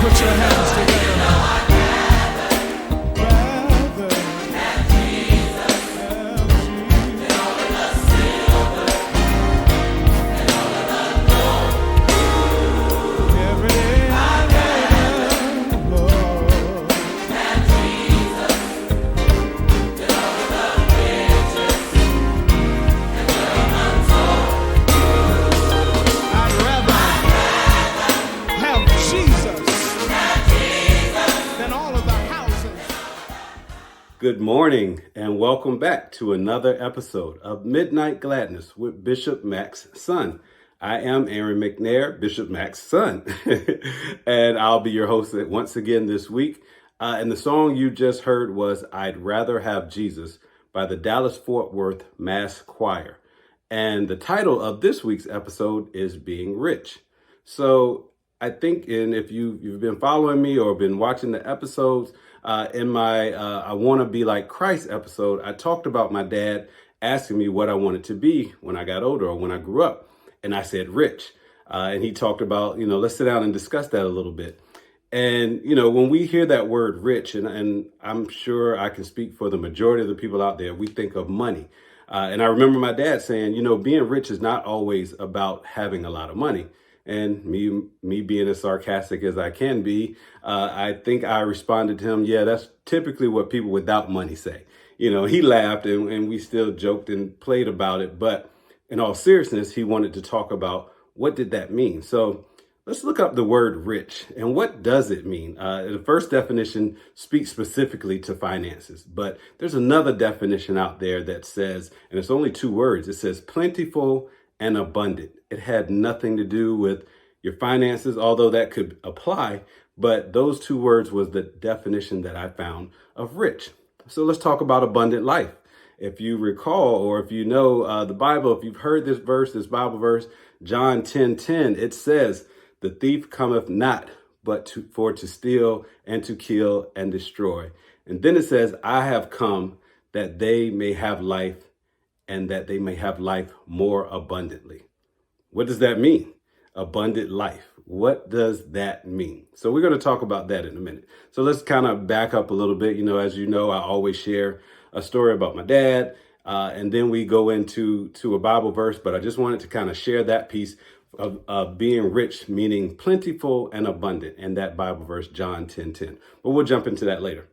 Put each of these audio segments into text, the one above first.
Put your hands together now. Good morning and welcome back to another episode of Midnight Gladness with Bishop Mack's son. I am Aaron McNair, Bishop Mack's son, and I'll be your host once again this week. And the song you just heard was I'd Rather Have Jesus by the Dallas-Fort Worth Mass Choir. And the title of this week's episode is Being Rich. So I think, and if you've been following me or been watching the episodes, in my I Want to Be Like Christ episode, I talked about my dad asking me what I wanted to be when I got older or when I grew up. And I said rich. And he talked about, let's sit down and discuss that a little bit. And, when we hear that word rich, and I'm sure I can speak for the majority of the people out there, we think of money. And I remember my dad saying, being rich is not always about having a lot of money. And me being as sarcastic as I can be, I think I responded to him, yeah, that's typically what people without money say. He laughed and we still joked and played about it. But in all seriousness, he wanted to talk about what did that mean? So let's look up the word rich and what does it mean? The first definition speaks specifically to finances, but there's another definition out there that says, and it's only two words, it says plentiful and abundant. It had nothing to do with your finances, although that could apply, but those two words was the definition that I found of rich. So let's talk about abundant life. If you recall, or if you know the Bible, if you've heard this Bible verse, John 10:10, it says, the thief cometh not, but for to steal and to kill and destroy. And then it says, I have come that they may have life and that they may have life more abundantly. What does that mean? Abundant life. What does that mean? So we're going to talk about that in a minute. So let's kind of back up a little bit. As you know, I always share a story about my dad, and then we go into a Bible verse, but I just wanted to kind of share that piece of being rich, meaning plentiful and abundant, and that Bible verse, John 10:10. But we'll jump into that later.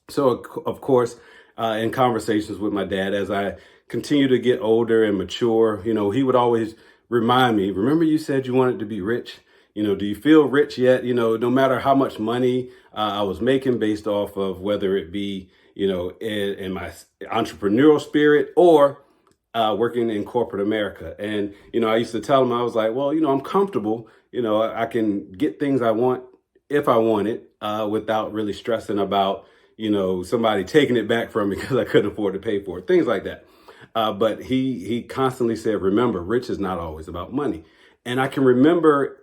So, of course, in conversations with my dad, as I continue to get older and mature, he would always remind me, remember you said you wanted to be rich? Do you feel rich yet? No matter how much money I was making based off of whether it be, in my entrepreneurial spirit or working in corporate America. And, I used to tell him, I was like, well, I'm comfortable. I can get things I want if I want it without really stressing about, somebody taking it back from me because I couldn't afford to pay for it, things like that. But he constantly said, remember, rich is not always about money. And I can remember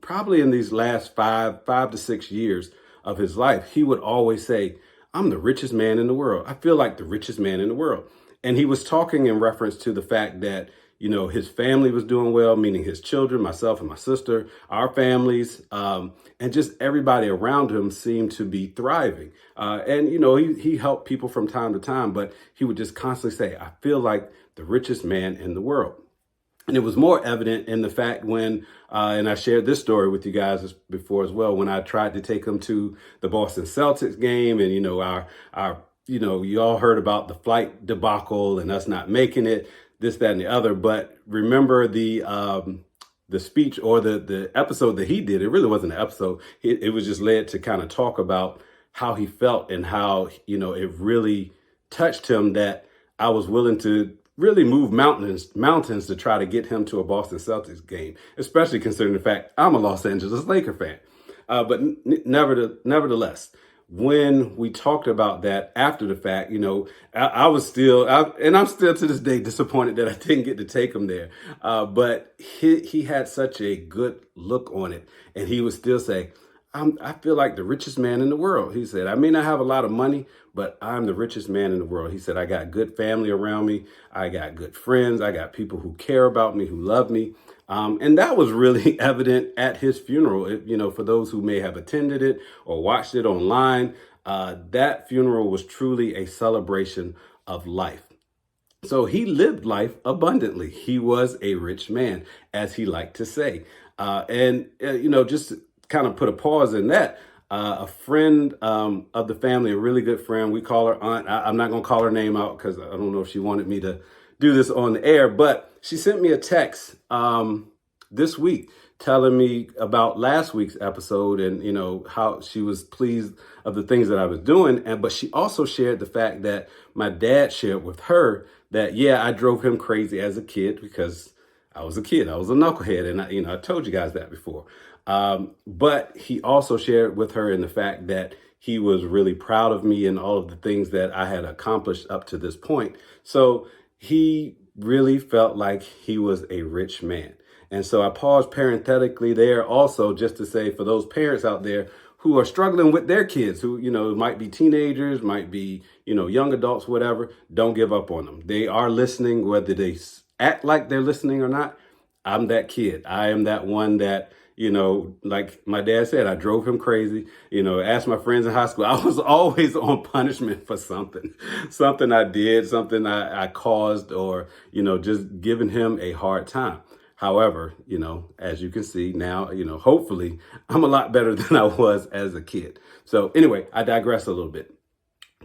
probably in these last 5 to 6 years of his life, he would always say, I'm the richest man in the world. I feel like the richest man in the world. And he was talking in reference to the fact that, his family was doing well, meaning his children, myself and my sister, our families, and just everybody around him seemed to be thriving. And he helped people from time to time, but he would just constantly say, I feel like the richest man in the world. And it was more evident in the fact when, and I shared this story with you guys before as well, when I tried to take him to the Boston Celtics game and, you all heard about the flight debacle and us not making it, this, that, and the other. But remember the speech or the episode that he did, it really wasn't an episode. It was just led to kind of talk about how he felt and how, it really touched him that I was willing to really move mountains to try to get him to a Boston Celtics game, especially considering the fact I'm a Los Angeles Laker fan. But nevertheless, when we talked about that after the fact, I was still, and I'm still to this day disappointed that I didn't get to take him there. But he had such a good look on it. And he would still say, I feel like the richest man in the world. He said, I may not have a lot of money, but I'm the richest man in the world. He said, I got good family around me. I got good friends. I got people who care about me, who love me. And that was really evident at his funeral. For those who may have attended it or watched it online, that funeral was truly a celebration of life. So he lived life abundantly. He was a rich man, as he liked to say. Just to kind of put a pause in that, a friend of the family, a really good friend, we call her Aunt. I'm not going to call her name out because I don't know if she wanted me to do this on the air, but she sent me a text this week telling me about last week's episode and, how she was pleased of the things that I was doing. But she also shared the fact that my dad shared with her that, yeah, I drove him crazy as a kid because I was a kid. I was a knucklehead. And, I told you guys that before. But he also shared with her in the fact that he was really proud of me and all of the things that I had accomplished up to this point. So he really felt like he was a rich man. And so I paused parenthetically there also just to say for those parents out there who are struggling with their kids, who, might be teenagers, might be, young adults, whatever, don't give up on them. They are listening, whether they act like they're listening or not. I'm that kid. I am that one that, like my dad said, I drove him crazy. Asked my friends in high school, I was always on punishment for something I did, something I caused, or, just giving him a hard time. However, as you can see now, hopefully I'm a lot better than I was as a kid. So anyway, I digress a little bit.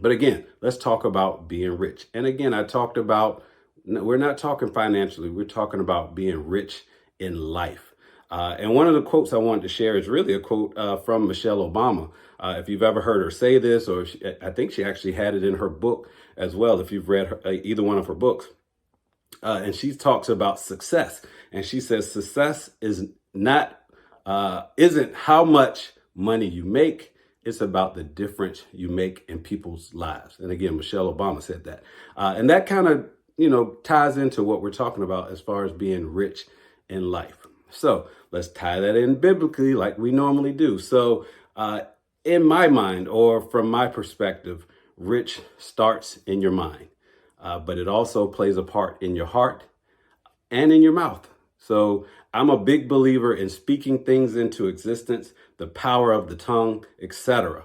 But again, let's talk about being rich. And again, we're not talking financially. We're talking about being rich in life. And one of the quotes I wanted to share is really a quote from Michelle Obama. If you've ever heard her say this, or I think she actually had it in her book as well, if you've read either one of her books. And she talks about success. And she says success is isn't how much money you make. It's about the difference you make in people's lives. And again, Michelle Obama said that. And that kind of, ties into what we're talking about as far as being rich in life. So let's tie that in biblically like we normally do. So in my mind, or from my perspective, rich starts in your mind. But it also plays a part in your heart and in your mouth. So I'm a big believer in speaking things into existence, the power of the tongue, etc.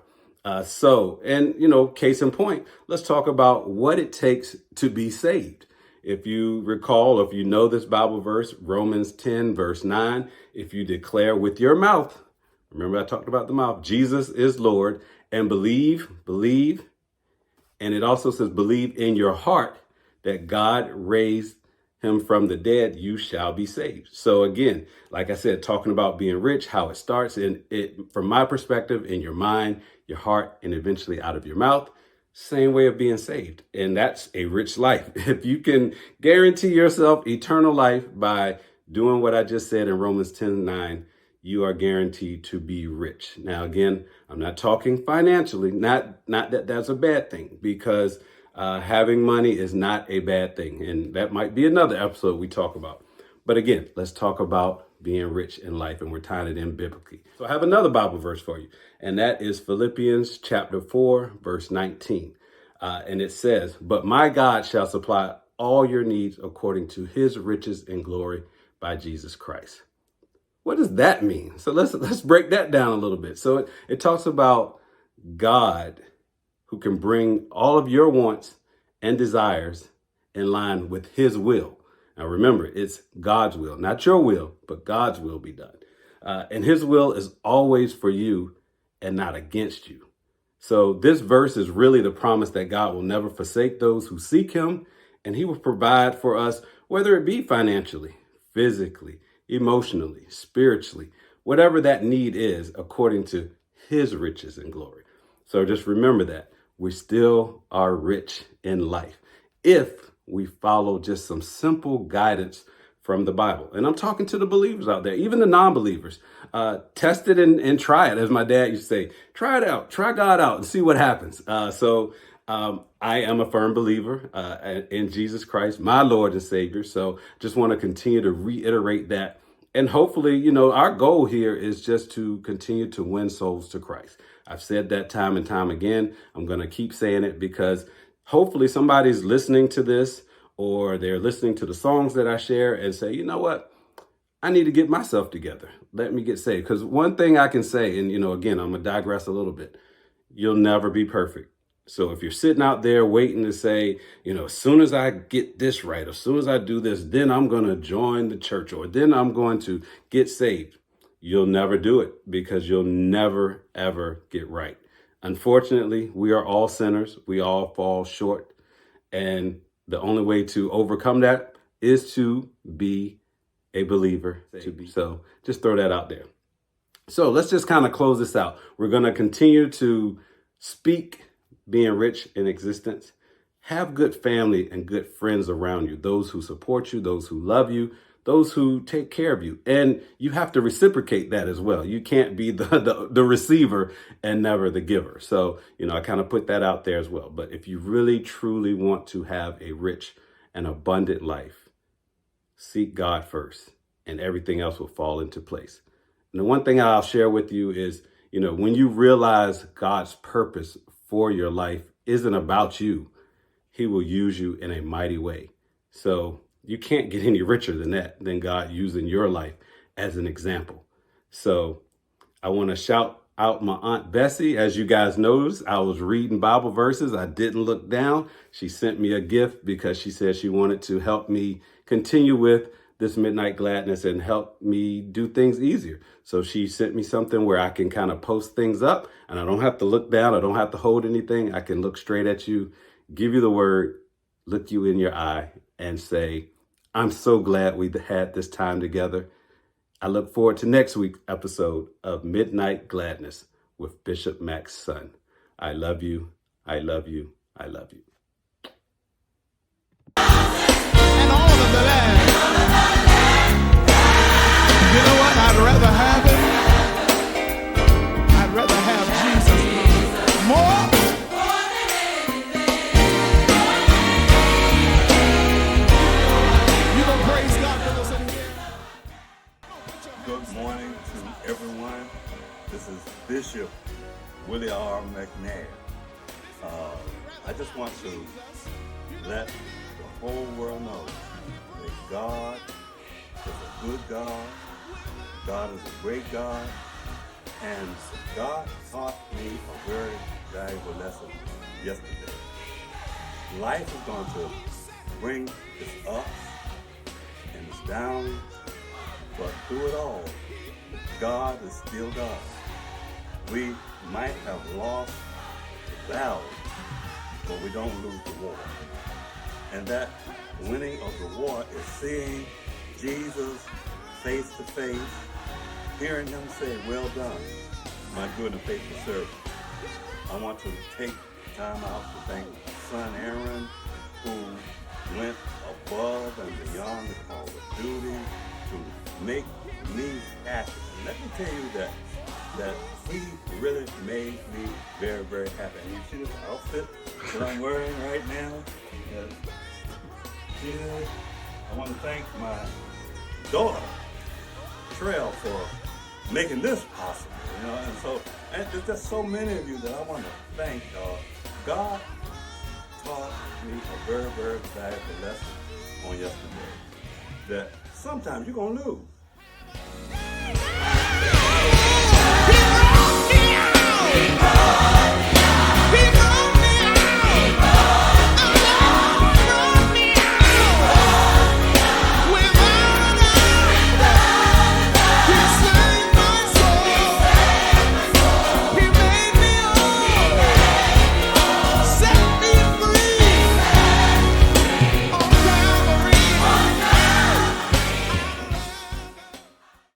Case in point, let's talk about what it takes to be saved. If you recall, if you know this Bible verse, Romans 10, verse 9, if you declare with your mouth, remember I talked about the mouth, Jesus is Lord, and believe, and it also says, believe in your heart that God raised him from the dead, you shall be saved. So again, like I said, talking about being rich, how it starts from my perspective, in your mind, your heart, and eventually out of your mouth. Same way of being saved. And that's a rich life. If you can guarantee yourself eternal life by doing what I just said in Romans 10:9, you are guaranteed to be rich. Now, again, I'm not talking financially, not that that's a bad thing, because having money is not a bad thing. And that might be another episode we talk about. But again, let's talk about being rich in life, and we're tying it in biblically. So I have another Bible verse for you, and that is Philippians chapter 4, verse 19. And it says, but my God shall supply all your needs according to his riches and glory by Jesus Christ. What does that mean? So let's break that down a little bit. So it talks about God who can bring all of your wants and desires in line with his will. Now remember, it's God's will, not your will, but God's will be done. And his will is always for you and not against you. So this verse is really the promise that God will never forsake those who seek him, and he will provide for us, whether it be financially, physically, emotionally, spiritually, whatever that need is, according to his riches and glory. So just remember that we still are rich in life if we follow just some simple guidance from the Bible. And I'm talking to the believers out there, even the non-believers. Test it and try it. As my dad used to say, try it out, try God out and see what happens. I am a firm believer in Jesus Christ, my Lord and Savior. So just want to continue to reiterate that And hopefully, our goal here is just to continue to win souls to Christ. I've said that time and time again. I'm going to keep saying it because hopefully somebody's listening to this, or they're listening to the songs that I share and say, you know what? I need to get myself together. Let me get saved. Because one thing I can say, and again, I'm going to digress a little bit. You'll never be perfect. So if you're sitting out there waiting to say, as soon as I get this right, as soon as I do this, then I'm going to join the church, or then I'm going to get saved, you'll never do it, because you'll never, ever get right. Unfortunately, we are all sinners. We all fall short. And the only way to overcome that is to be a believer. So just throw that out there. So let's just kind of close this out. We're going to continue to speak being rich in existence. Have good family and good friends around you, those who support you, those who love you, those who take care of you. And you have to reciprocate that as well. You can't be the receiver and never the giver. So, I kind of put that out there as well. But if you really, truly want to have a rich and abundant life, seek God first, and everything else will fall into place. And the one thing I'll share with you is, when you realize God's purpose for your life isn't about you, he will use you in a mighty way. So you can't get any richer than God using your life as an example. So I want to shout out my Aunt Bessie. As you guys noticed, I was reading Bible verses. I didn't look down. She sent me a gift because she said she wanted to help me continue with this Midnight Gladness and help me do things easier. So she sent me something where I can kind of post things up, and I don't have to look down. I don't have to hold anything. I can look straight at you, give you the word, look you in your eye, and say, I'm so glad we had this time together. I look forward to next week's episode of Midnight Gladness with Bishop Mac's son. I love you. I love you. I love you. And all of the land. You know what? I'd rather have him. I'd rather have Jesus more. You gonna praise God for us in here? Good morning to everyone. This is Bishop Willie R. McNair. I just want to let the whole world know that God is a good God. God is a great God. And God taught me a very valuable lesson yesterday. Life is going to bring its ups and its downs, but through it all, God is still God. We might have lost the battle, but we don't lose the war. And that winning of the war is seeing Jesus face to face, hearing him say, well done, my good and faithful servant. I want to take time out to thank my son Aaron, who went above and beyond the call of duty to make me happy. And let me tell you that he really made me very, very happy. And you see this outfit that I'm wearing right now? I want to thank my daughter, Trail, for making this possible. And there's just so many of you that I want to thank. God taught me a very, very valuable lesson on yesterday, that sometimes you're going to lose.